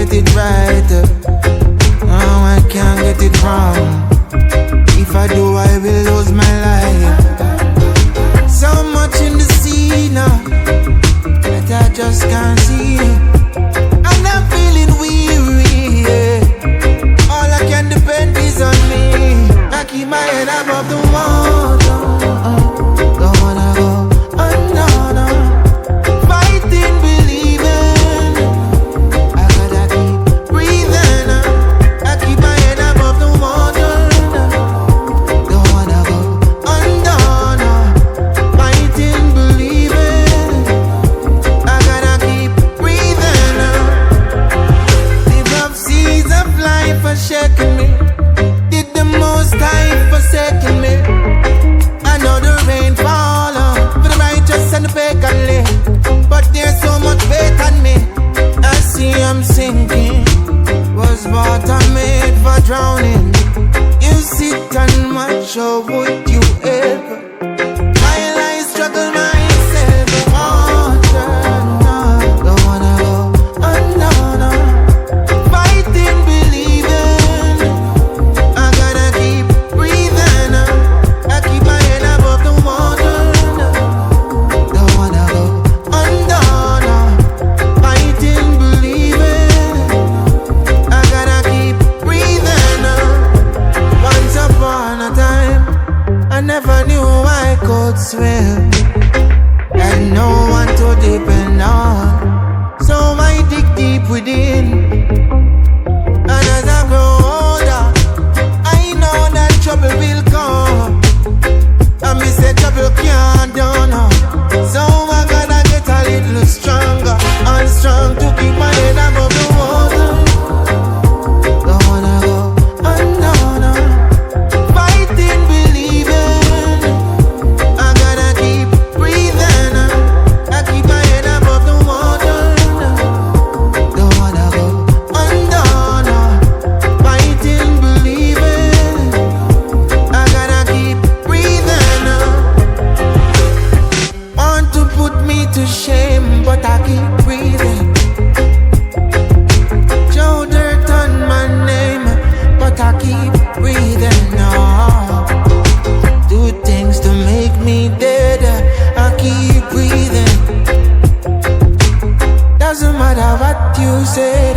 get it right. Oh, I can't get it wrong. If I do, I will lose my life. So much in the sea now that I just can't see. And I'm feeling weary, yeah. All I can depend is on me. I keep my head above the water. Don't wanna go under, no. Fighting, believing. I gotta keep breathing. I keep my head above the water. Don't wanna go under, no. Fighting, believing. I gotta keep breathing. The rough seas of life are shaking me. Did the most high forsaken me. I know the rain fall for the righteous and the pagan live. But there's so much faith on me. I see I'm sinking. Was water made for drowning? You sit and watch, or would you ever? While I struggle myself, water, no. Don't wanna go under, no. Fighting, believing. I gotta keep breathing. I keep my head above the water. Don't wanna go under, no. Fighting, believing. I gotta keep breathing. Once upon a time, I never knew I could swim. Had no one to depend on, so I dig deep within. And as I grow older, I know that trouble will come. And me say trouble can't do no. So I gotta get a little stronger and strong to keep my head above the water. Don't wanna go under, no. Fighting, believing. I gotta keep breathing. I keep my head above the water. Don't wanna go under, no. Fighting, believing. I gotta keep breathing. Want to put me to shame, but I keep breathing. Joe Dirt on my name, but I keep breathing. No. Do things to make me dead, I keep breathing. Doesn't matter what you say,